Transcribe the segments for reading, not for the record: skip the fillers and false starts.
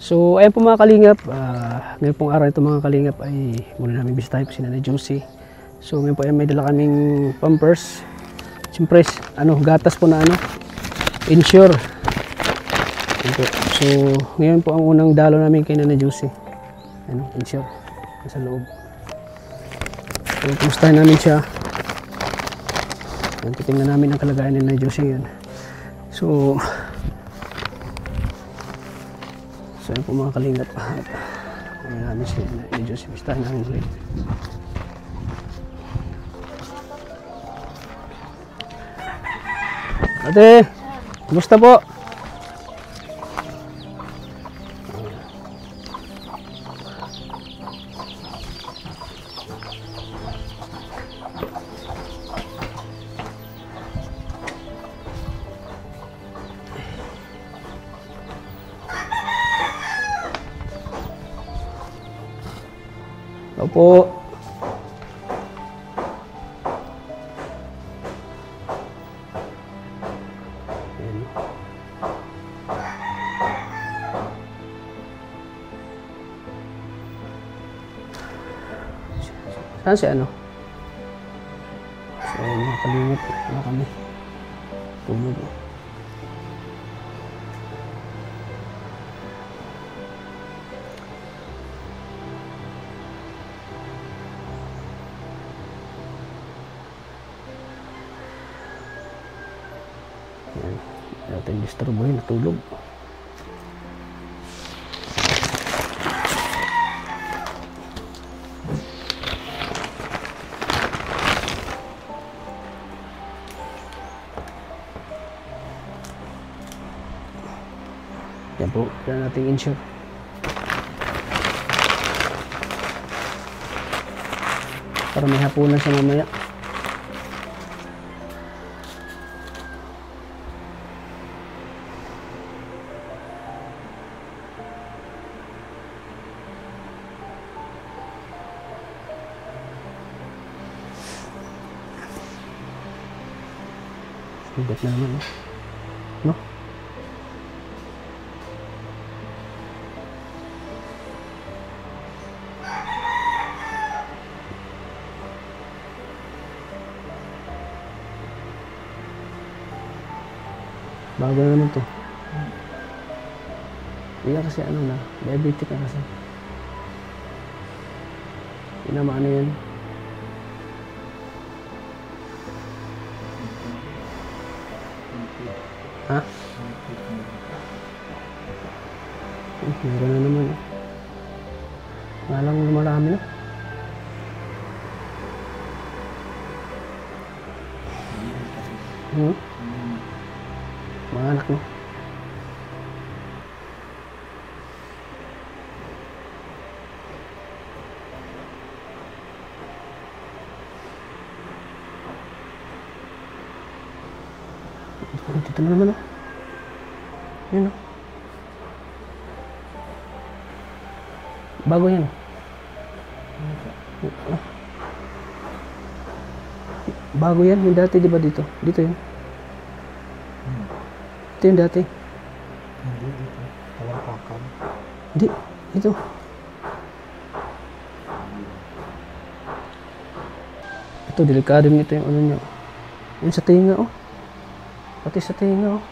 So ayan po mga kalingap, ngayon pong araw ito mga kalingap ay muna namin bisitahin po si Nanay Josie. So ngayon po ay may dala kaming pampers. Siyempre, gatas po na insure. So ngayon po ang unang dalo namin kay Nanay Josie. Insure. Nasa loob. So kumustahin namin siya. Titingnan namin ang kalagayan ni Nanay Josie ngayon. So yun po mga kalingap. Kaya namin siya Nanay Josie. Bistahin namin siya. Ate, kumusta po? Opo. Saan si ano? So, mga kalingap. Wala kami. Tulog. Yan. Natin disturbohin. Natulog. Yan po, kailangan natin insure. Para may hapunan siya mamaya. Sugat na naman, no? Bago na naman to. Hindi kasi diabetic na kasi. Hindi na maano yan. Ha? Meron na naman. Ngalang marami na. Mga anak mo. Dito na naman, Yun, bago yan. Bago yan. Yung dati, di ba dito? Dito yun. Ito yung dati. Hindi, dito. Tawapakan. Hindi. Ito. Ito, delikado nito yung niya. Yung sa tinga, Pati sa tinga,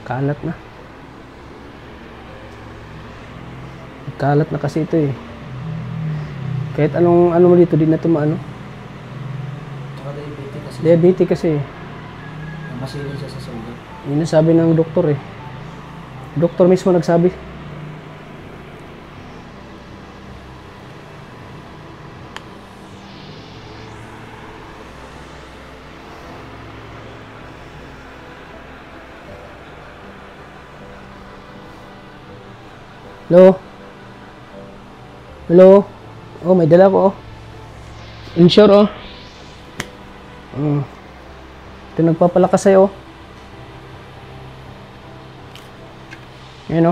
Kalat na. Kalat na kasi ito eh. Kahit anong mo dito, di na ito maano. Tsaka diabetic kasi. Diabetic kasi. Masilin siya sa sugat. Yun ang sabi ng doktor eh. Doktor mismo nagsabi. Hello? Hello? Oh, may dala ko, Insure, Ito nagpapalakas sa'yo, Yan,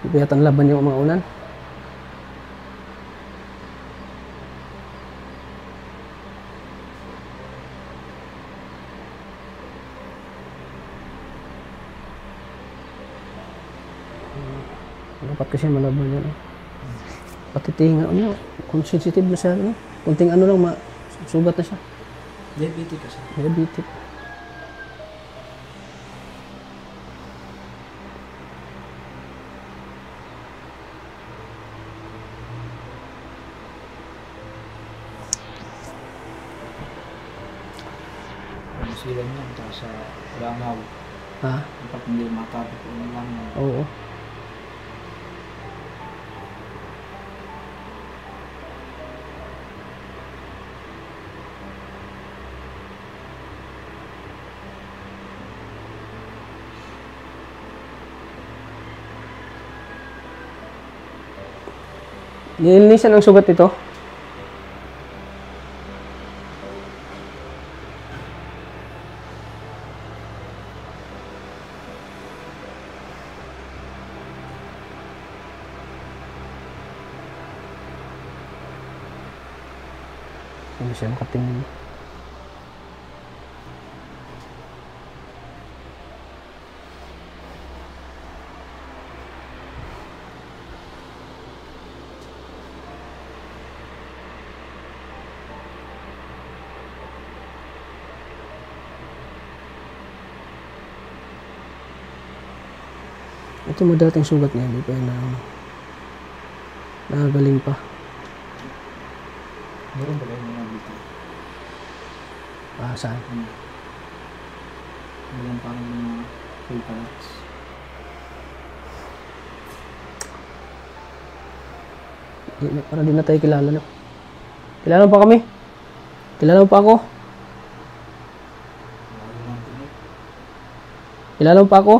Hindi pa yata laban yung mga unan. Dapat kasi malaban yan. Pati tinga niya, kung sensitive na siya, no? Kunting ano lang, sugat na siya. Diabetic kasi. Diabetic. Sila niya, tsaka sa langaw. Ha? Dapat hindi matabot yung langaw. Oo. Nilinisan ang sugat ito. Hindi siya makatingin. Ito mo dating sugat niya, hindi pa yan nakagaling pa. Meron ba kayo mga dito? Ah, saan? Meron parang mga full palates. Parang di na tayo kilala, no? Kilala mo pa kami? Kilala mo pa ako? Lalo ng tinik. Kilala mo pa ako?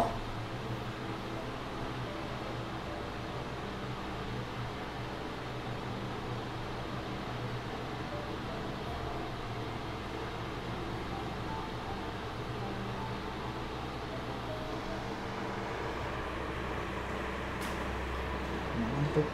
Nangantok.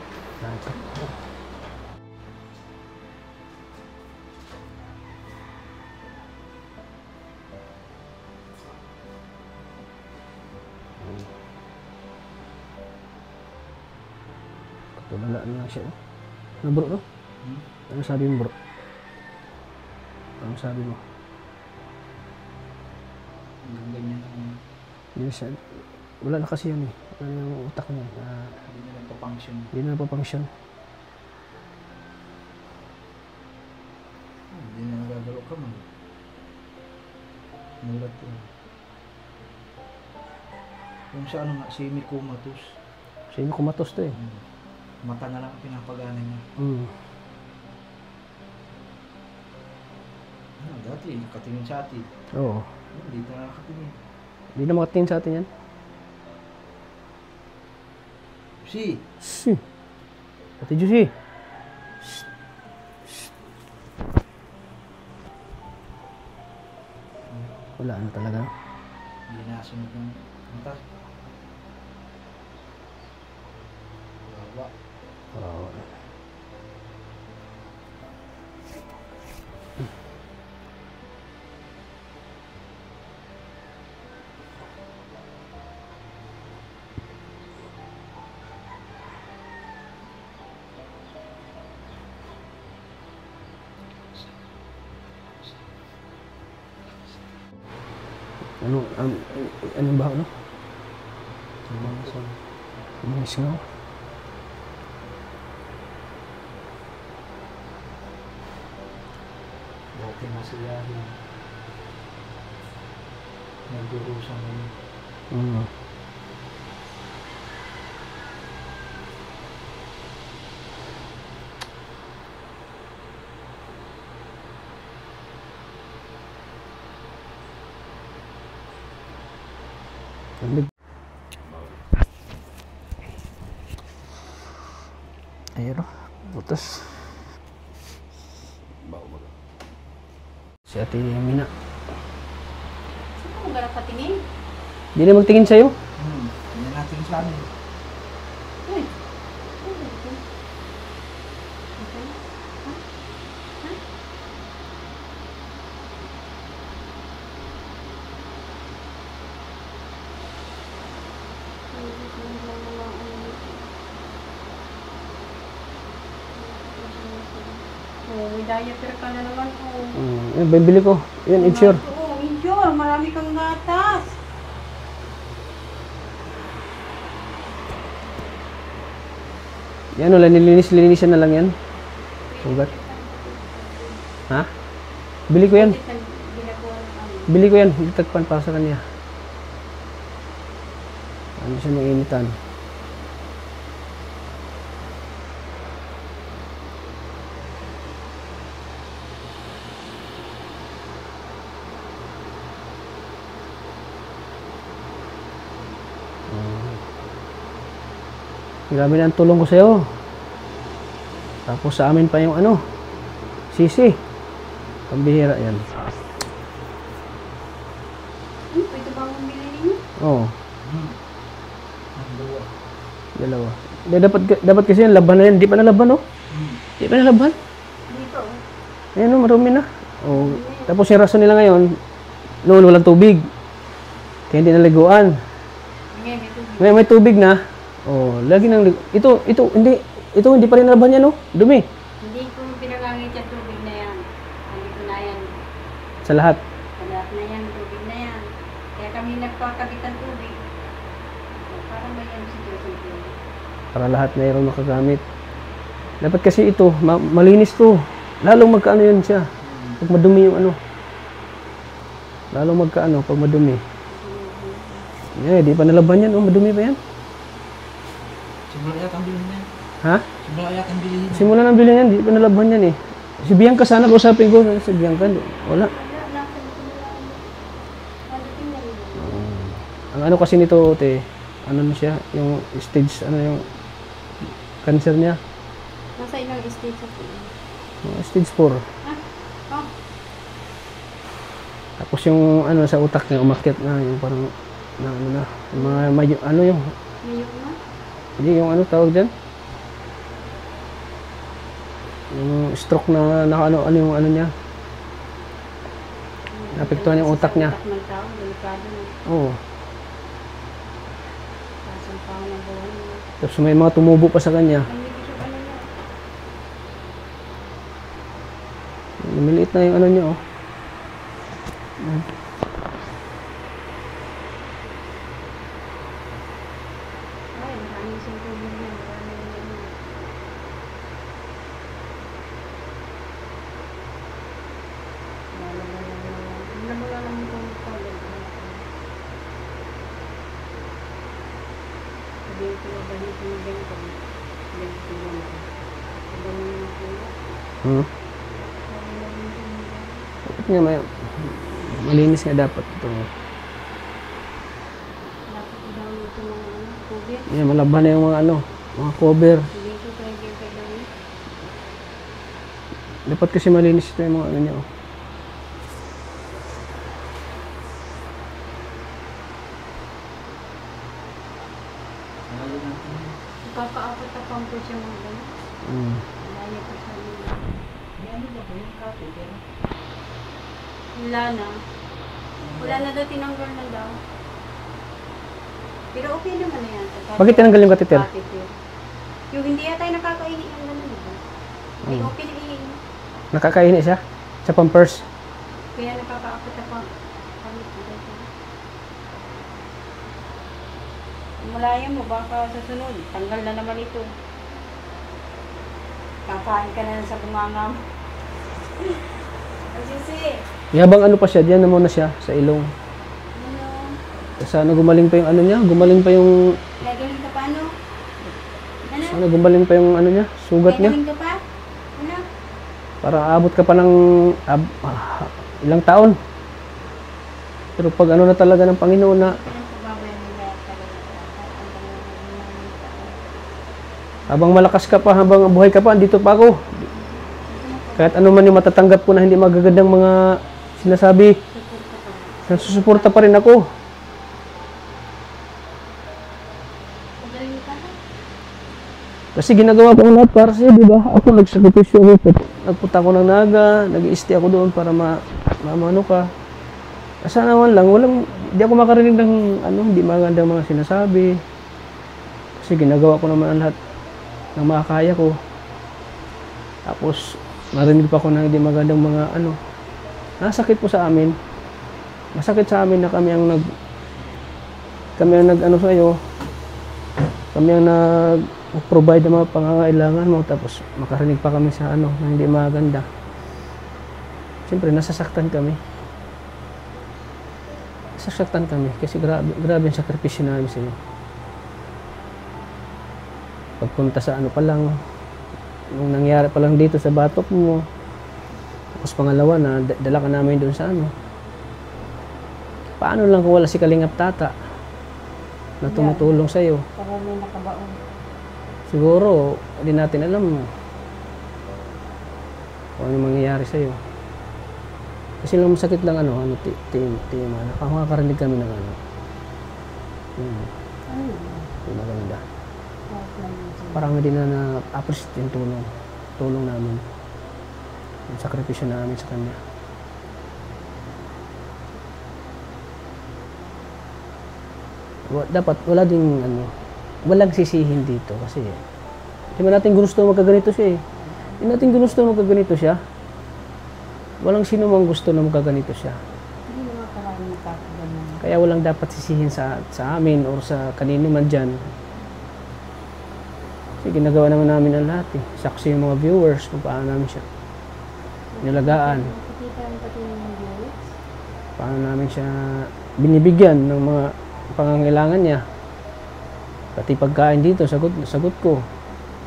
Wala na lang siya. Ano bro, no? Ano sabi mo bro? Ano sabi mo? Hanggang ganyan ang Hindi na siya, wala na kasi yan eh. Wala na yung utak niya. hindi na lang pa-function. Hindi na napapangsyon. Hindi na nagagalaw ka man. Mulat yun. Yung sa ano nga, semi-comatose. Sino kumatos to eh? Mata na lang ang pinapagana niya. Dati, nakatingin sa atin. Oo. Dito na nakatingin. Hindi na makatingin sa atin yan. Si! Si. Ate Juicy. Wala na talaga. Hindi nasunod ng mata. Wawa. Oo. Anong baho, no? Mga singaw. Dati masiyahin. Nagdurusan mo. Ayan o. Butas. Si Ate Mina. Sino kung ganang patingin? Hindi na magtingin sa'yo. Hindi natin sa amin. Uy! Uy, ito. Ito. Ha? Ha? Ay, ito lang mga ano nito. Oh, may diaper ka na naman. Oh. Yan, bibili ko. Yan, insure. Oo, insure. Marami kang gatas. Yan, wala, nilinis-linisan na lang yan. Sugat. Ha? Bili ko yan. Ginagawa ng ano. Bili ko yan. Tagpan para sa kanya. Ano siya mainitan. Grabe na ang tulong ko sa'yo. Tapos sa amin pa yung ano, sisi. Pambihira yan. Pwede bang bumili ninyo? Oo, Ang dua. dalawa. Dapat kasi yan, laban na yan. Di pa nalaban, oh. Di pa nalaban. Dito. Ayan, oh, marumi na. Oh. Tapos yung rason nila ngayon, noon walang tubig. Kaya hindi naliguan. Ngayon, ito. Ngayon may tubig na. Oh, lagi nang ito hindi pa rin nalaban yan, oh. Dumi Hindi ko pinagangit yung tubig na yan. Hindi ko na yan. sa lahat. Sa lahat na yan, tubig na yan. Kaya kami nagpakabit ng tubig. So, parang may yan si Joseph. Para lahat mayroong makagamit. Dapat kasi ito, malinis to. Lalong magkaano yan siya. Pag madumi yung ano. Lalong magkaano pag madumi. Eh, di pa nalaban yan, oh. Madumi pa yan. Simula yata ang bilhin niya. Ha? Simula yata ang bilhin niya. Simula ng bilhin yan, di pa nalaban yan eh. Si Bianca sana kausapin ko. Si Bianca, wala. Ang ano kasi nito, te, ano na siya, yung stage, ano yung cancer niya. Nasa ilang stage ako. Stage 4. Ah? Oh. Tapos yung ano sa utak niya, umakyat na, yung parang, na ano na, yung mga, ano yung, Ngayon na? hindi yung ano tawag dyan? Yung stroke na ano yung ano niya. Naapektuhan yung utak niya. Utak ng tao, delikado na. Oo. Kasampahan ng buhay niya. Tapos may mga tumubo pa sa kanya. Ang hindi siya ano niya. Maliit na yung ano niya, oh. Ay, maraming siyang tubig niya. Maraming ano. Wala lang itong tawag. Sabihin ko na ba dito yung ganito? Ganito yan ako. Ganun yung kuya. Dapat nga malinis nga dapat ito. Dapat daw ito mga ano, tubig. Yan, malaban na yung mga ano, mga cover. Sabihin ko kaya kaya daw. Dapat kasi malinis ito yung mga ano niya, oh. Ayaw natin. Kakaapot na pang po siya mga ano. Mm. Laya pa sa nila. Ano ba po yung kape? Pero Wala na. Wala na daw, tinanggal na daw. Pero okay naman na yan. Bakit tinanggal yung catheter? Catheter. Yung hindi yata yung nakakaini ang ganun, diba? Ay, Hmm. okay na iini. Nakakaini siya sa pampers. Kaya nakakaapot na pang pangit. Malaya mo, baka sa sunod, tanggal na naman ito. Kakain ka na sa bunganga mo. Sisi, Yabang ano pa siya, diyan na muna siya sa ilong. ano? Sana gumaling pa yung ano niya, gumaling pa yung Gagawin ka pa ano? Ano? sana gumaling pa yung ano niya, sugat niya. Gagawin ka pa? Ano? Para abot ka pa ng ilang taon. Pero pag ano na talaga ng Panginoon na Pinagpababayan nila talaga. habang malakas ka pa, habang buhay ka pa, andito pa ako. Kahit ano man yung matatanggap ko na hindi magagandang mga sinasabi, nasusuporta pa rin ako. Pagaling ka na? Kasi ginagawa ko ang lahat para sa'yo, di ba? Ako nagsakripisyo ako. Nagpunta ako ng Naga, nag-i-stay ako doon para maano ka. Sana naman lang, hindi ako makarinig ng hindi magandang mga sinasabi. Kasi ginagawa ko naman ang lahat ng makakaya ko. Tapos, narinig pa ako ng hindi magandang mga nasakit po sa amin. Masakit sa amin na kami ang sa'yo. Kami ang nag-provide ng mga pangangailangan mo, tapos makarinig pa kami sa na hindi maganda. Siyempre, nasasaktan kami. Nasasaktan kami kasi grabe ang sakripisyo namin sa iyo. Pagpunta sa pa lang, nung nangyari pa lang dito sa batok mo, tapos pangalawa na dala ka namin doon sa paano lang kung wala si Kalingap Tata na tumutulong sa iyo? Para may nakabaon. Siguro, hindi natin alam kung ano mangyayari sa iyo. Kasi lang masakit lang nakakarinig kami ng hindi maganda. Parang hindi na na-appreciate yung tulong namin. Yung sakripisyo namin sa kanya. Dapat wala ding walang sisihin dito kasi hindi man natin gusto magkaganito siya eh. Hindi natin gusto magkaganito siya. Walang sino mang gusto na magkaganito siya. Hindi naman maraming ganun. Kaya walang dapat sisihin sa amin or sa kanino man dyan. Kasi ginagawa naman namin ang lahat eh. Saksi yung mga viewers kung paano namin siya nilagaan. Paano namin siya binibigyan ng mga pangangailangan niya. Pati pagkain dito, sagot ko.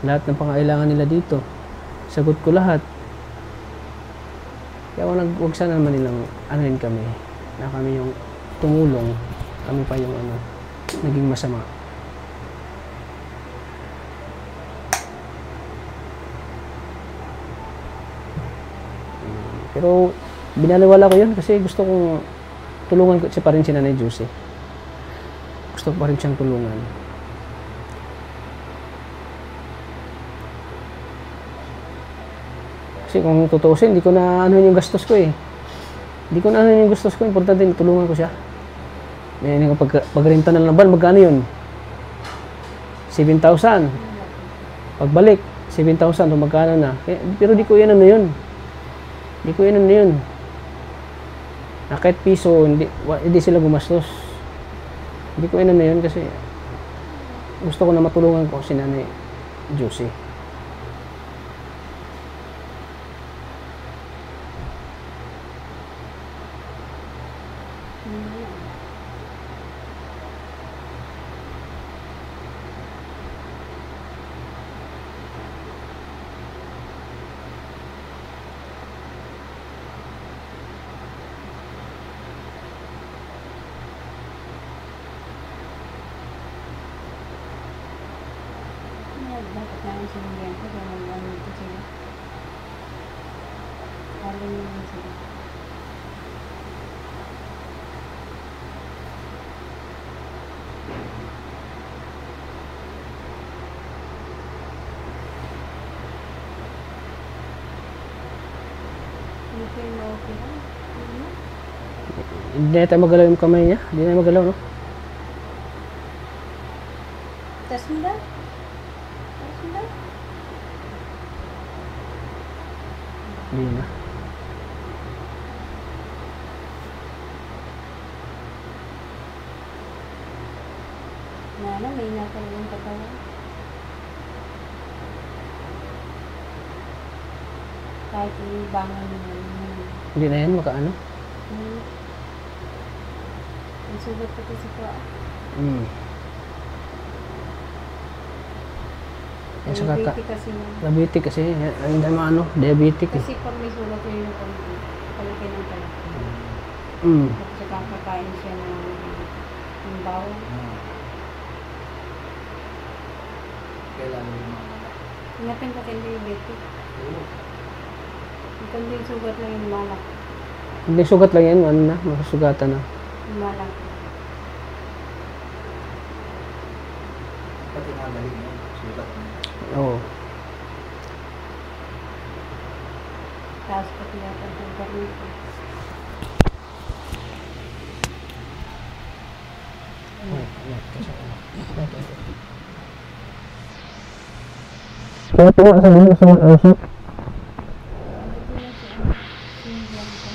Lahat ng pangangailangan nila dito, sagot ko lahat. Kaya wag sana naman nilang rin kami, na kami yung tumulong, kami pa yung naging masama. Pero binaliwala ko yun kasi gusto kong tulungan ko siya pa rin si Nanay Josie. Gusto ko pa rin siyang tulungan. Kasi kung tutuusin, hindi ko na yung gastos ko eh. Hindi ko na yung gastos ko. Importante din, tulungan ko siya. Pagrenta ng laban, magkano yun? 7,000. Pagbalik, 7,000. Magkano na? Pero di ko yan yun. Hindi ko yan yun. Na kahit piso, hindi sila gumastos. Hindi ko yan yun kasi gusto ko na matulungan ko si Nanay Josie. Dapat namin sinunyan ko kung ano ito sila. Alam naman sila. Hindi kayo na-okay lang? Hindi na tayo magalaw yung kamay niya. Hindi na magalaw, no? Tas mo daw? Hindi na. Nana, may nakalawang katawan. Kahit ibangan mo. Hindi na yan, makaano? Ang sugat pa kasi po. Diabetic kasi yun. Diabetic kasi, hindi naman diabetic eh. Kasi pag may sugat yun yung palaki ng palaki. Tapos kakakain siya ng bawang. Kailangan yung mga Ingatan ka kaya diabetic. Ito yung sugat lang yung malak. Hindi sugat lang yan, masugatan na. Yung malak. pati mga galing mo, sulat mo. Oo. Tapos pati yata ang lugar nito. Kaya po sa mga sa mga asip. Sindihan ko.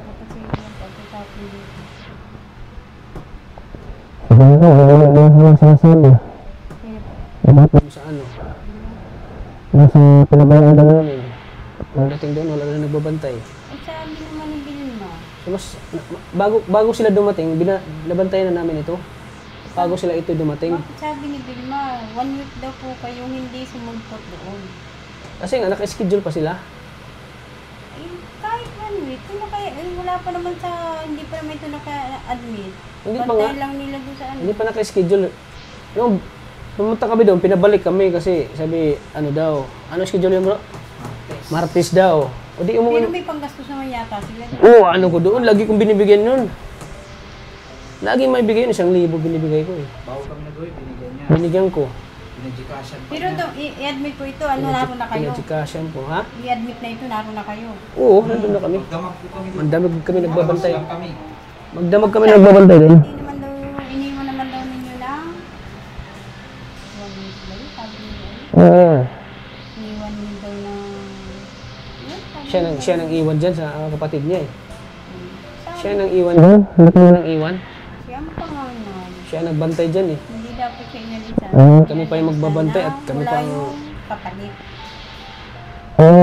Dapat sindihan ko. Pagkatapos dito. Sabi ko, wala na yung sinasabi. Kaya po. Sa ano? Nasa pinabayaan na namin. Pagdating doon, wala na nagbabantay. Ay, sabi naman ni Vilma. So mas, bago sila dumating, nabantayan na namin ito. Bago sila ito dumating. Bakit sabi ni Vilma, 1 week daw po kayong hindi sumulpot doon. Kasi nga, naka-schedule pa sila. Eh, kahit 1 week, kung wala pa naman sa, hindi pa naman ito naka-admit. Hindi pa Bantay nga. lang nila doon sa ano. Hindi pa naka-schedule. Nung pumunta kami doon, pinabalik kami kasi sabi, ano daw, ano schedule yung bro? Martes daw. O di Pero umuwi. may panggastos naman yata sila. Oo, ano ko doon, lagi kong binibigyan nun. Lagi may bigay yun, 1,000 binibigay ko eh. Bago kami nag-uwi, binigyan niya. Binigyan ko. Pinagikasyan pa Pero niya. to, i-admit ko ito, ano naroon na kayo? Pinagsikasyan po, ha? I-admit na ito, naroon na kayo. Oo, nandun na kami. Magdamag po kami. Magdamag kami nagbabantay. Lang kami. Magdamag kami nagbabantay din. Hindi naman daw, iniwan naman daw ninyo lang. 1 week ba yun? Sabi niyo. Oo. Iniwan niyo daw na... Yun, sabi Siya nang iwan dyan sa kapatid niya eh. Sabi, Siya nang iwan dyan. Ba't mo nang iwan? siya ang pangalan. Siya nagbantay dyan eh. Hindi dapat siya inalisa. Kami pa yung magbabantay at kami Wala pa ang... yung kapalit.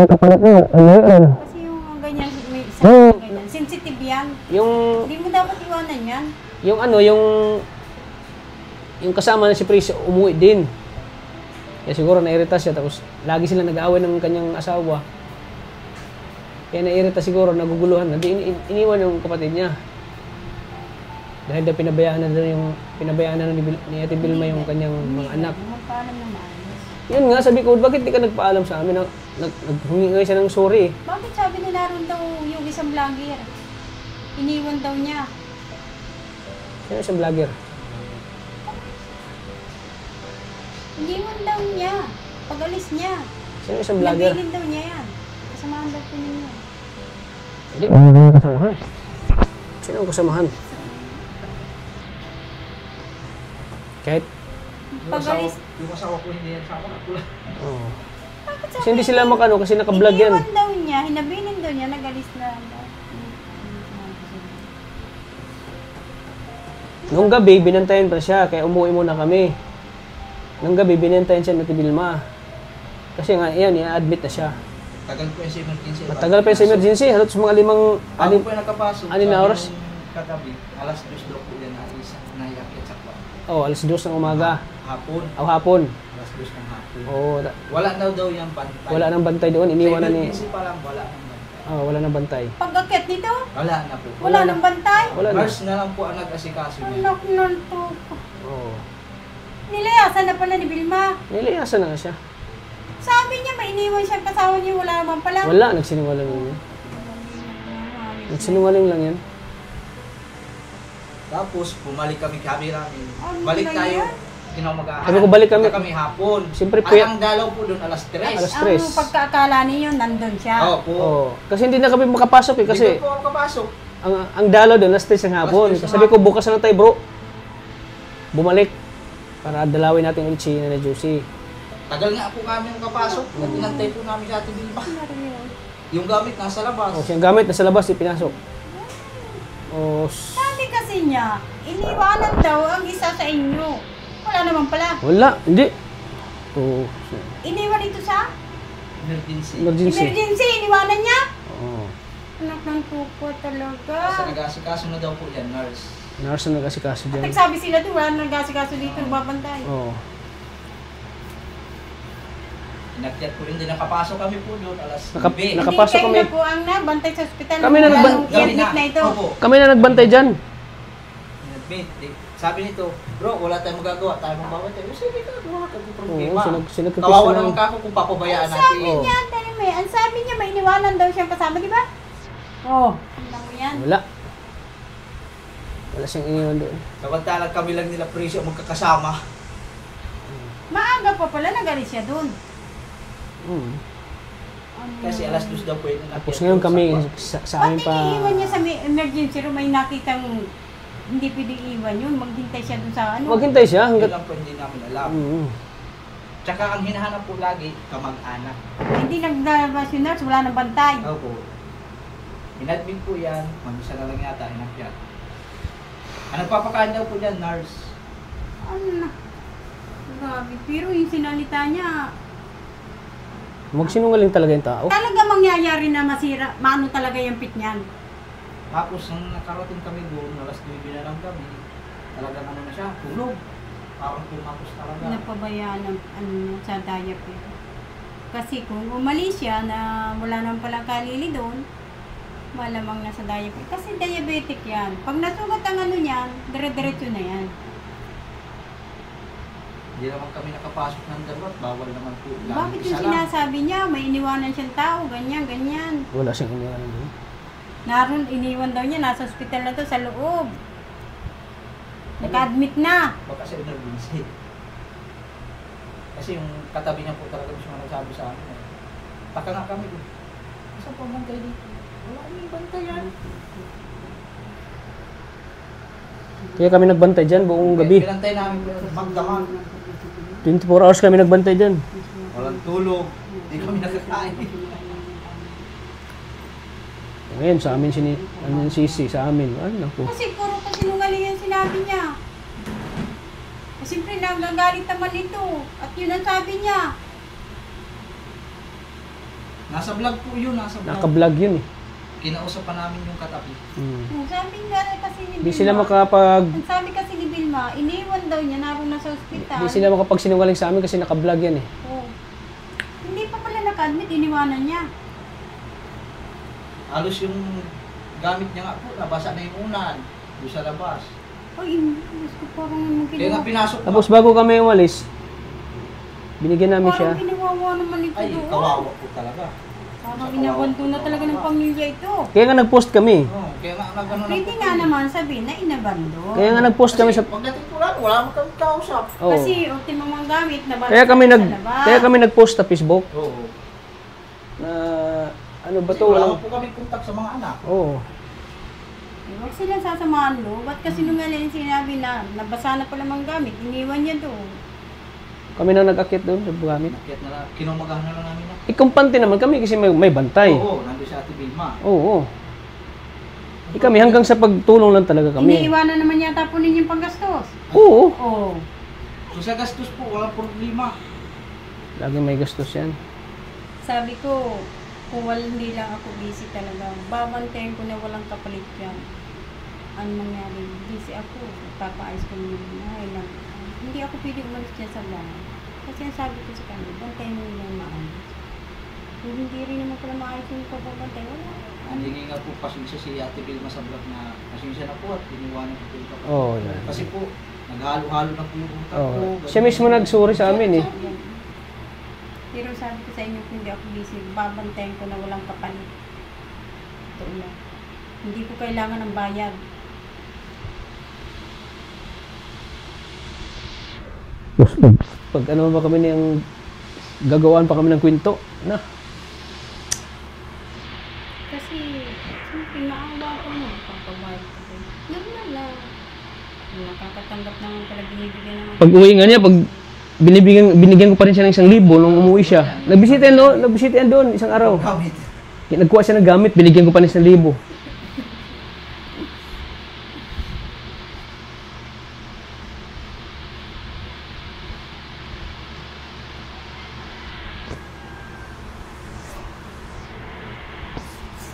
Kapalit na, ano yun? Kasi yung ganyan, may isa ganyan. Sensitive yan. Yung Hindi mo dapat iwanan yan. yung kasama na si Pris umuwi din. Kaya siguro nairita siya tapos lagi sila nag-aaway ng kanyang asawa. Kaya nairita siguro, naguguluhan na. Di iniwan yung kapatid niya. Dahil daw pinabayaan na ni Ate Vilma yung kanyang mga anak. Magpaalam na maayos. Yun nga, sabi ko, bakit di ka nagpaalam sa amin? Naghumingi nga siya ng sorry. Bakit sabi ni naroon daw yung isang vlogger? Iniwan daw niya. Sino siyang vlogger? Iniwan daw niya. Pag-alis niya. Sino siyang vlogger? Nabilin daw niya yan. Kasamahan daw po ninyo. Hindi, ano kasamahan? Sino ang kasamahan? Kahit, Pag-alis. Yung asawa ko hindi yan sa ako. Ako lang. oo. Bakit Kasi hindi sila makano kasi naka-vlog yan. Iniwan daw niya. Hinabilin daw niya. Nag-alis na. Nung gabi, binantayan pa siya, kaya umuwi muna kami. Nung gabi, binantayan siya ng Ate Vilma. Kasi nga, yan, i-admit na siya. Tagal po yung sa emergency. Matagal pa yung sa emergency, halos mga Bago po yung nakapasok. anim na sabi oras? nung kagabi, alas 2 daw po yan na isa. Naiakit sa kwa. Oh, alas 2 ng umaga. Hapon. O hapon. Alas 2 ng hapon. Oo, Wala daw yung bantay. wala nang bantay doon, iniwan na ni... Emergency pa lang, wala nang bantay. Oh, wala nang bantay. Pag-akit nito, Wala na po. wala nang bantay. Wala na. Nurse na lang po ang nag-asikaso niya. Anak nun to. Oo. Nilayasan na pala ni Vilma. Niliyasan na nga siya. Sabi niya, may iniwan siyang kasama niya, wala naman pala. Wala, nagsinungaling lang yan. Nagsinungaling lang yan. Tapos, bumalik kami namin. Ano Balik na tayo. yan? Kinamagahan. Sabi ko, balik kami. Kami hapon. Siyempre, Ang dalaw po doon, alas 3. Alas Ang 3. pagkakala niyo, nandun siya. Opo. Oo. Kasi hindi na kami makapasok eh, kasi Dito po ako kapasok. ang dalaw doon, alas 3 ng hapon. Alas 3 ng Sabi ko, bukas na lang tayo bro. Bumalik. Para dalawin natin ulit si Nana Juicy. Tagal nga po kami kapasok. Nag-inantay po namin sa Ate Vilma. Yung gamit nasa labas. O, siyang gamit, nasa labas, pinasok. O, Sabi kasi niya, iniwanan daw ang isa sa inyo. Wala naman pala. wala, hindi. O, Iniwan ito sa Emergency. emergency. emergency, iniwanan niya. Oo. Anak ng tupo talaga. Sa nag-asikaso na daw po yan, nurse. Nurse na nag-asikaso dyan. Nagsabi sila doon, wala nang nagkasikaso dito, nagbabantay. Oo. Inakyat po hindi nakapasok kami po doon, alas Naka- 9. naka- Nakapasok Hindi kami. kayo na po ang nabantay sa ospital. Kami na Wala nagban- nang i-admit na ito. Opo. Kami na nagbantay dyan. In-admit. Sabi nito, bro, wala tayong magagawa. Tayo magbawat tayo. Sige ka, wala tayong problema. Oo, sinagkakis Kawawa na naman lang. kako kung papabayaan Ang sabi natin. Oo. niya, ang sabi niya, may iniwanan daw siyang kasama, di ba? Oo. Tandang mo yan. Wala. Wala siyang iniwan doon. Samantalang kami lang nila presyo magkakasama. Maaga pa pala, nagalis siya doon. Kasi alas 2 daw po yun. Tapos ngayon kami, sa amin Ba't pa... iniiwan niya sa emergency room? May nakitang hindi pwedeng iwan yun. Maghintay siya doon sa ano. Maghintay siya Yun hanggat... lang po hindi namin alam. Tsaka ang hinahanap po lagi, kamag-anak. Hindi naglalabas yung nurse, wala nang bantay. Opo. Inadmit po yan, mag-isa na lang yata, inakyat. Ang nagpapakain daw po dyan, nurse. Ano na? Grabe. Pero yung sinalita niya, Magsinungaling talaga yung tao. talaga mangyayari na masira, maano talaga yung pit niyan. Tapos nung nakarating kami doon, alas 9 na lang kami, talagang ano na siya, tulog. Parang pumapos talaga. Napabayaan ng ano, sa diaper. Kasi kung umalis siya na wala naman palang kalili doon, malamang nasa diaper. Kasi diabetic yan. Pag nasugat ang ano niyan, dire-diretso na yan. Hindi naman kami nakapasok ng dalawat, bawal naman po. Bakit yung sinasabi niya, may iniwanan siyang tao, ganyan, ganyan. Wala siyang iniwanan doon. Naroon, iniwan daw niya, nasa ospital na to sa loob. Naka-admit na. Baka siya emergency. Kasi yung katabi niya po talaga siya nagsabi sa amin. Taka nga kami doon. Saan po bantay dito? Wala kaming bantayan. Kaya kami nagbantay dyan buong gabi. Pinantay namin magdamag. 24 hours kami nagbantay dyan. Walang tulog. Hindi kami nakakain. Ngayon sa amin yung sisi sa amin. Ay naku. Kasi puro kasinungaling yung sinabi niya. Siyempre nagagalit naman ito. At yun ang sabi niya. Nasa vlog po yun, nasa vlog. Naka-vlog yun eh. Kinausap pa namin yung katabi. Sabi nga kasi ni Vilma. Hindi sila makapag... Ang sabi kasi ni Vilma, iniwan daw niya naroon na sa ospital. Hindi sila makapagsinungaling sa amin kasi naka-vlog yan eh. Oh. Hindi pa pala naka-admit, iniwanan niya. Halos yung gamit niya nga po, nabasa na yung unan. Doon sa labas. Ay, Diyos ko, parang naman Kaya nga pinasok Tapos bago kami umalis, binigyan namin siya. Parang ginawawa naman ito ay, doon. kawawa po talaga. Parang inabanto na talaga ng pamilya ito. Kaya nga nag-post kami. Oh, kaya nga nagano na Pwede nga naman sabihin na inabando. Kaya nga nag-post kami sa... pagdating ko lang, wala mo kami kausap. Oo. Kasi ultimo mga gamit na Kaya kami nag-post sa Facebook Oo. na ano ba Kasi to? wala po kami kontak sa mga anak. Oo. Huwag silang sasamahan lo. Ba't kasi nung ngayon sinabi na nabasa na pala mga gamit, iniwan niya doon. Kami na nag-akit doon sa gamit. Kaya na lang, kinumagahan na lang namin na. Ikumpante naman kami kasi may bantay. Oo, nandun si Ate Vilma. Oo. Kami hanggang sa pagtulong lang talaga kami. Iniiwanan naman yata po ninyong panggastos. Oo. Oo. So sa gastos po, walang problema. Lagi may gastos yan. Sabi ko, kung hindi lang ako busy talaga, babantayan ko na walang kapalit yan. Ano mangyari? Busy ako. Papaayos ko ng bahay lang. Hindi ako pwede umalis dyan sa bahay. Kasi ang sabi ko sa kanila, bantayan mo yung maayos. Kung hindi rin naman pala maayos yung pagbabantay, wala. Hindi nga po pasensya si Ate Vilma sa vlog na pasensya na po at iniwanan ko po yung kapatid. Oo, yan. Kasi po, naghalo-halo na po yung utak ko. Oo. ganun. Siya mismo nag-sorry sa amin eh. Yan. Pero sabi ko sa inyo, kung hindi ako busy, babantayan ko na walang kapalit. Ito lang. Hindi ko kailangan ng bayad. Pag ano pa kami niyang gagawaan pa kami ng kwento. Na. Kasi, siyempre, naawa ko mo. Papabayad ko. Normal lang. Nakakatanggap naman pala binibigyan naman. Pag uwi nga niya, pag binigyan ko pa rin siya ng 1,000 nung umuwi siya. Nagbisita yan doon isang araw. Gamit. Nagkuha siya ng gamit, binigyan ko pa rin 1,000.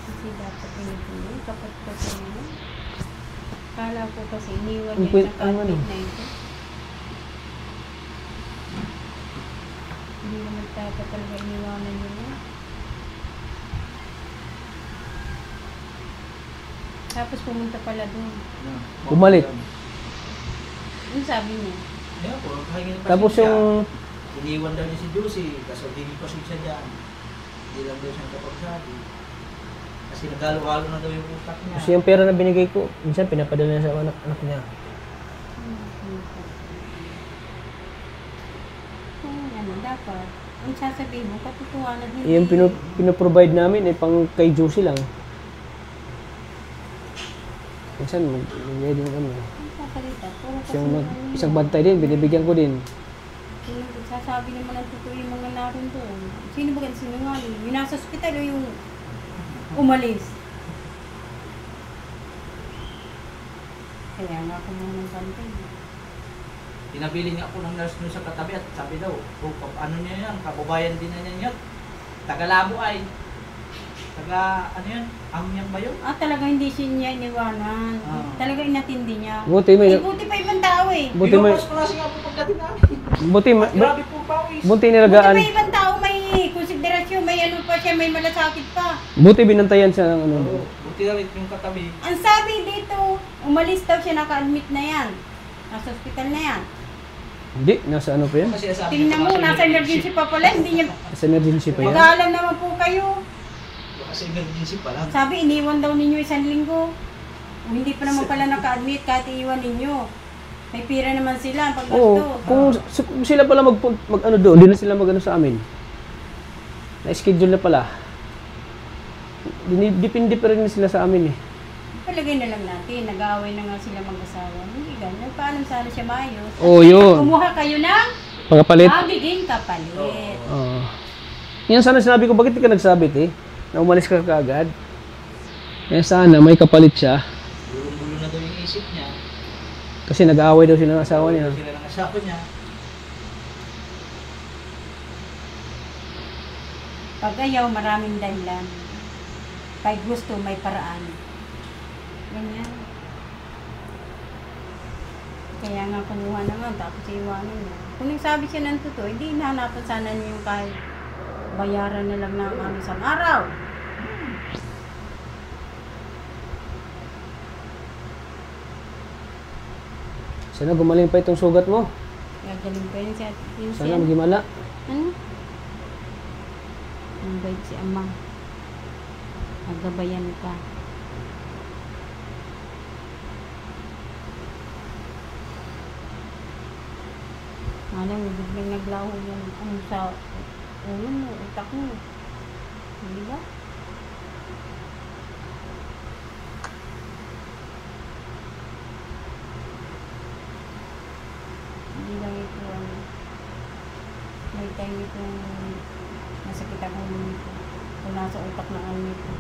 Kasi dapat pinipili. Kapag kasi naman. Kala ko kasi iniwan Ang niya kwent- yung ang ano? na ito. Hindi naman dapat talaga iniwanan niya na. Tapos pumunta pala doon. Bumalik. Ano sabi niya? Yeah, po, kahingin na Tapos pasensya. yung Iniwan daw niya si Josie, kasi hindi pasensya dyan. Hindi lang daw siyang kapagsabi. Kasi naghalo-halo na daw yung utak niya. kasi yung pera na binigay ko, minsan pinapadala niya sa anak niya. dapat. Ang sasabihin mo, katotohanan hindi. Yung pinoprovide namin ay pang kay Josie lang. Minsan, mag-wedding kami. Ang sasalita, puro kasi Yung ano isang yun. bantay din, binibigyan ko din. Yung sasabi naman ng totoo yung mga naroon doon. Sino ba ganun sinungaling? Yung nasa ospital o yung umalis? Kaya nga ako muna ng bantay. Pinabili nga ako ng nurse nun sa katabi at sabi daw, ano niya yan, kababayan din na niya yun. Tagalabo ay. Ano yan? Amyang ba yun? Talaga hindi siya niya iniwanan. Talaga inatindi niya. Buti may... Buti pa ibang tao eh. Buti may... Pinupas ko na siya po pagdating namin. Buti Grabe po pawis. buti Buti nilagaan. pa ibang tao may konsiderasyon, may ano pa siya, may malasakit pa. Buti binantayan siya ng ano. Oo, buti na rin yung katabi. Ang sabi dito, umalis daw siya, naka-admit na yan. Nasa ospital na yan. Hindi, nasa ano pa yan? Kasi sabi Tingnan mo, nasa emergency pa pala, hindi niya... Sa emergency pa yan. Mag-aalam naman po kayo. Kasi emergency pa lang. Sabi, iniwan daw ninyo 1 linggo. Hindi pa naman pala naka-admit kahit iiwan ninyo. May pira naman sila, pag Oo, gusto. kung sila pala mag ano doon, hindi na sila mag ano sa amin. Na-schedule na pala. Depende pa rin sila sa amin eh. Palagay na lang natin, nag-aaway na nga sila mag-asawa. Hindi ganyan, paano sana siya maayos? Oo, yun. Kumuha kayo ng Pagkapalit. mabiging kapalit. Oo. Yan sana sinabi ko, bakit di ka nagsabi eh? Na umalis ka kaagad. Kaya sana may kapalit siya. Bulong-bulo na daw yung isip niya. Kasi nag-aaway daw sila ng asawa niya. Sila ng asawa niya. Pag ayaw, maraming dahilan. Pag gusto, may paraan. Ganyan. Kaya nga kumuha naman, tapos iwanan niya. Kung nagsabi siya ng totoo, hindi hinahanapin sana niya yung kahit bayaran na lang ng isang araw. Sana gumaling pa itong sugat mo. Gagaling pa yun siya. Sana magimala. Ano? Ang bait si Ama. Nagabayan ka. Alam mo, biglang naglaho yung ano sa ulo mo, utak mo. Hindi ba? Hindi lang ito ano. May time itong masakit ang ulo nito. Kung nasa utak ng ano nito.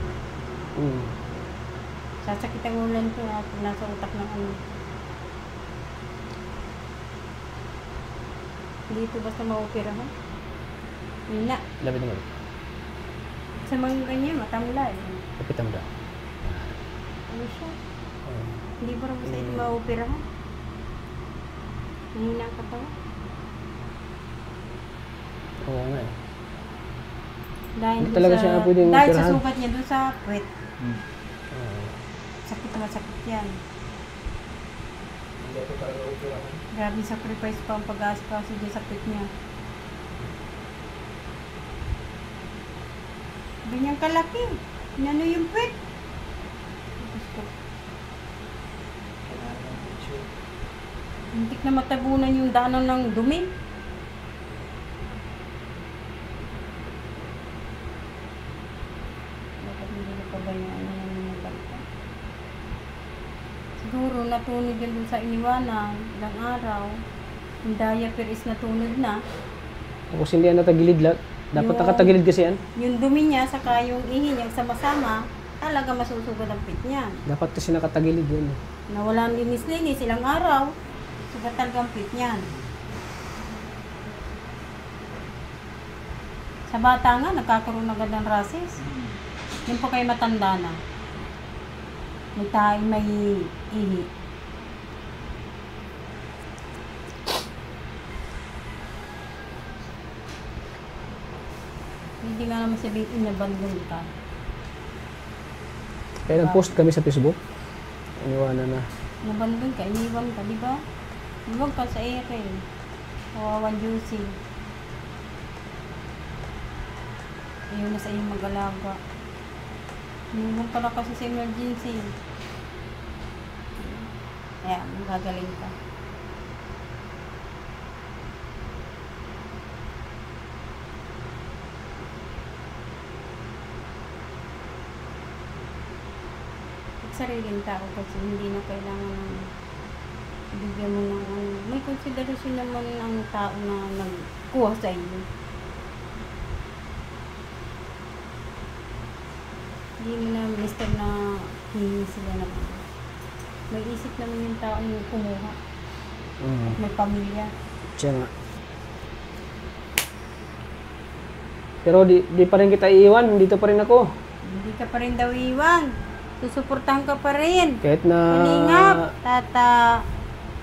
Sasakit ang ulo nito kung nasa utak ng ano. Hindi ito basta maoperahan. Yun na. Lapit naman. Sa mga ganyan, matamlay. Lapitan mo daw. Ano siya? Hindi ba rin basta ito maoperahan? Mahina ang katawan. Oo nga eh. Dahil Hindi doon talaga sa, siya pwedeng dahil sa operahan. sugat niya doon sa puwet. Oo. Sakit na sakit yan. Hindi ako talaga operahan. Grabe sacrifice pa ang pag-aasikaso dyan sa puwet niya. Ganyang kalaki. Inano yung puwet? Gusto. Kailangan ng picture. Hintik na matabunan yung daanan ng dumi. Bakit hindi na pa ba yung ano yung balita? Siguro natunog yan dun sa iniwanan, ilang araw. Yung diaper is natunog na. Tapos hindi yan natagilid lang. Dapat Yung- nakatagilid kasi yan. Yung dumi niya, saka yung ihi niya sama-sama, talaga masusugod ang pit niya. Dapat kasi nakatagilid yan. Nawala ang linis-linis, ilang araw, sugat talaga ang pit niyan. Sa bata nga, nagkakaroon agad ng rashes. Yung pa kayo matanda na. May tayo, may ihi. Hindi nga naman sabihin inabandon ka. Kaya nag-post kami sa Facebook. Iniwanan na. Nabandon ka, iniwan ka, di ba? Iwag ka sa ere. Kawawan juicy. Ayaw na sa iyong mag-alaga. Iniwan ka na kasi sa emergency. Kaya, magagaling. ka. sariling tao kasi hindi na kailangan ng bigyan mo ng may konsiderasyon naman ang tao na nagkuha sa iyo. Hindi mo na mister na hihingi sila naman. May isip naman yung tao yung kumuha. May pamilya. Siya nga. Pero di pa rin kita iiwan, dito pa rin ako. Hindi ka pa rin daw iwan. Susuportahan ka pa rin. Kahit na Kalingap, tata.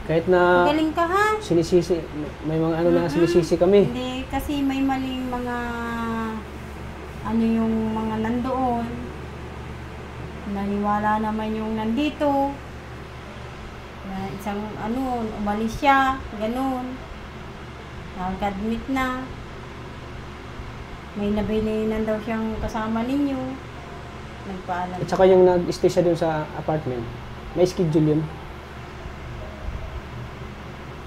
kahit na Galing ka ha. sinisisi, may mga ano na sinisisi kami. Hindi, kasi may maling mga ano yung mga nandoon. Naniwala naman yung nandito. Na isang ano, umalis siya, ganun. Nag-admit na. May nabili na daw siyang kasama ninyo. Nagpaalam. At saka yung nag-stay siya dun sa apartment, may schedule yun.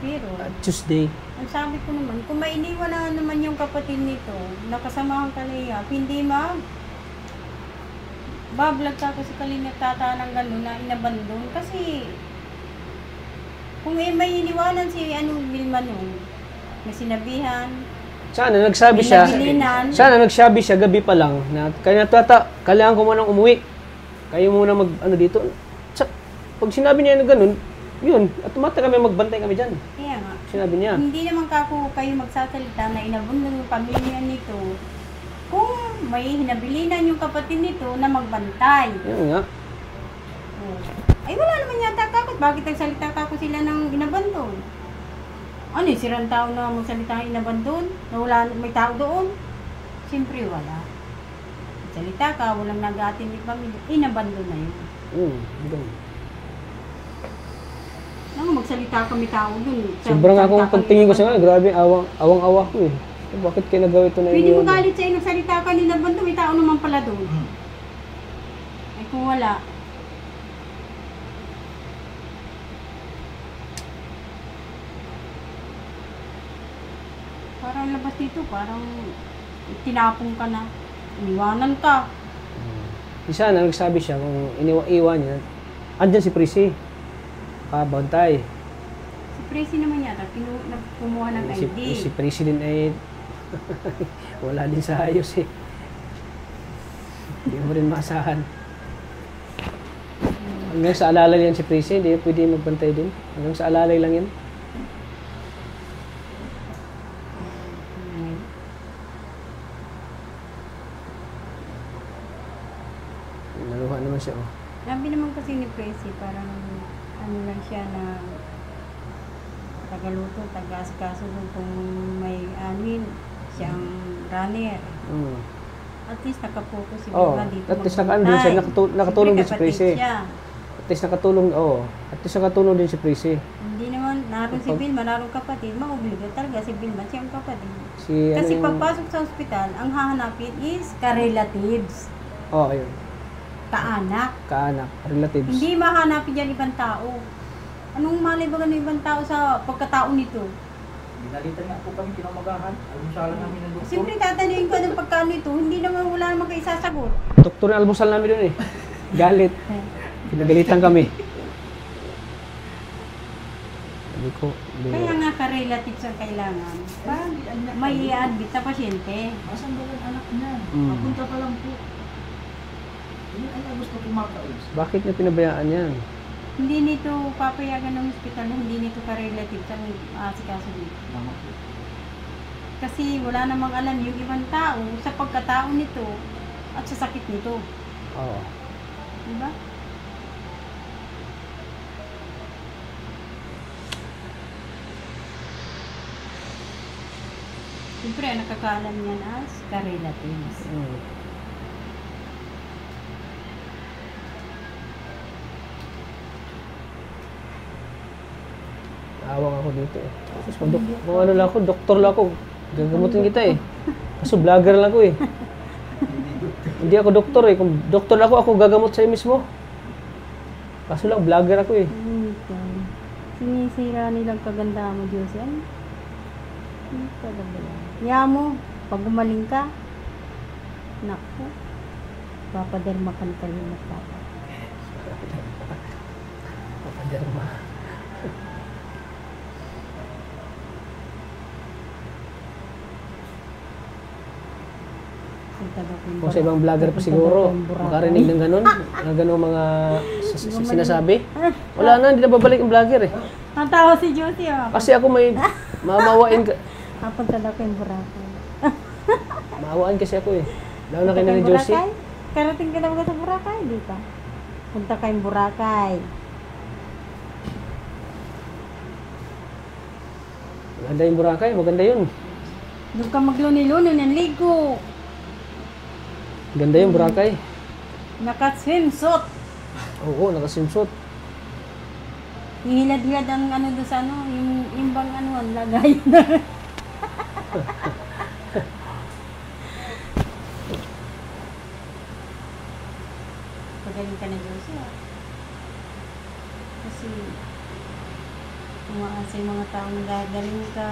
Pero, Tuesday. ang sabi ko naman, kung may iniwan na naman yung kapatid nito, nakasamahan ka niya, hindi bablag ka kasi Kalingap tata ng gano'n na inabandon. Kasi, kung may iniwanan si Vilma nung, na sinabihan, Sana nagsabi siya. pinabilinan, Sana nagsabi siya gabi pa lang na kaya tata, kailangan ko munang umuwi. Kayo muna mag ano dito. Pag sinabi niya na ganun, yun, automatic kami magbantay kami diyan. kaya nga, Sinabi niya. hindi naman kayo magsasalita na inabandon yung pamilya nito kung may hinabilinan yung kapatid nito na magbantay. Yun nga. Oh. Ay wala naman yata kakot. Bakit nagsalita kako sila ng inabandon? Ano yung sirang tao na magsalita ng inabandon? Na wala, may tao doon? Siyempre wala. Salita ka, walang nag-atin ni pamilya, inabandon na yun. Ganun. Nang magsalita kami tao doon. Sobrang akong pagtingin ko sa kanya, grabe, awang-awa ko eh. Bakit kayo nagawa ito na Pwede mo inyo? galit sa'yo, nagsalita ka ni inabandon, may tao naman pala doon. Ay kung wala, parang labas dito, parang tinapong ka na, iniwanan ka. Isa na nagsabi siya kung iwan niya, andyan si Prissy. Kabantay. Si Prissy naman yata, kumuha ng ID. Si Prissy din ay wala din sa ayos eh. Hindi mo rin maasahan. Hanggang sa alalay yan si Prissy, hindi pwede magbantay din. Hanggang sa alalay lang yan. Naluha naman siya oh. Sabi naman kasi ni Prissy, parang ano lang siya na tagaluto, taga-asikaso kung may anin, siyang runner. At least nakapokus si Vilma dito. At least naka-andun siya, nakatulong din si Prissy. At least nakatulong, at least nakatulong din si Prissy. Hindi naman, naroon si Vilma, naroon kapatid, maubliga talaga si Vilma, siyang kapatid. Ano Kasi yung- pagpasok sa ospital, ang hahanapin is ka-relatives, ayun. kaanak. Kaanak, relatives. Hindi mahanapin yan ibang tao. Anong malay ba ng ibang tao sa pagkatao nito? Binalitan nga po kami kinamagahan. Almusala namin ng doktor. Siyempre tatanungin ko ng pagkano ito, hindi naman wala naman kayo isasagot. Doktor yung almusal namin doon eh. Galit. Pinagalitan kami. Sabi ko, Kaya nga ka-relatives ang kailangan. May i-admit na pasyente. Asan ba ang anak niya? Papunta pa lang po. Hindi ay gusto kumakaus. bakit niya pinabayaan yan? Hindi nito papayagan ng hospital na hindi nito ka-relatives ang asikaso dito. Mama po. Kasi wala namang alam yung ibang tao sa pagkatao nito at sa sakit nito. Oo. Diba? Siyempre, ang nakakaalam niyan as ka-relatives. Awang ako dito eh. Tapos kung ano lang ako, doktor lang ako. Gagamutin kita eh. Kaso vlogger lang ako eh. Hindi ako doktor eh. Kung doktor lang ako gagamot sa'yo mismo. Kaso lang, vlogger ako eh. Sinisira nilang kagandahan mo, Diyos. Ano? Ano talaga yan? Kaya mo, pag gumaling ka, naku, papaderma ka na kayo magpapa. Spiderman. Punta daw ko yung Kung sa ibang vlogger pa siguro, makarinig ng ganun, ng ganun mga sinasabi. Wala na, hindi na babalik ang vlogger eh. Ang tawa si Josie, oh. Kasi ako may mamawain, Punta daw ko yung Boracay. maawaan kasi ako eh. Lalo na kay ni Josie. Karating ka na ba sa Boracay, di ba? Punta kayong Boracay. Maganda yung Boracay, maganda yun. Doon ka magluni-luni ng ligo. Ganda yung Boracay. Naka-swimsuit. Oo, nakasimsuit. Hihilad-hilad ang ano doon sa ano, yung bang ano, ang lagay na. Pagaling ka na Josie, ah. Kasi, umaasa yung mga tao nagagaling ka.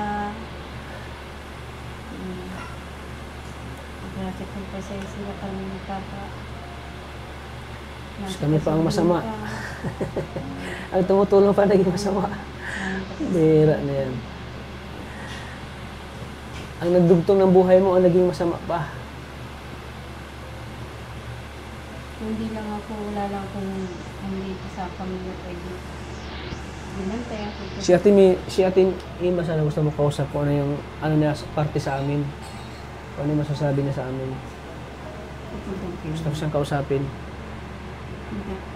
Grabe kung pasaya sila kami nagkaka. Mas kami pa ang masama. Ang tumutulong pa naging masama. Bira na yan. Ang nagdugtong ng buhay mo ang naging masama pa. Hindi lang ako, wala lang akong hindi sa pamilya pwede. Ginantay ako. Si Ate Ima sana gusto mo kausap kung ano yung ano niya parte sa amin. Kung ano yung masasabi niya sa amin. Gusto ko siyang kausapin. Hindi.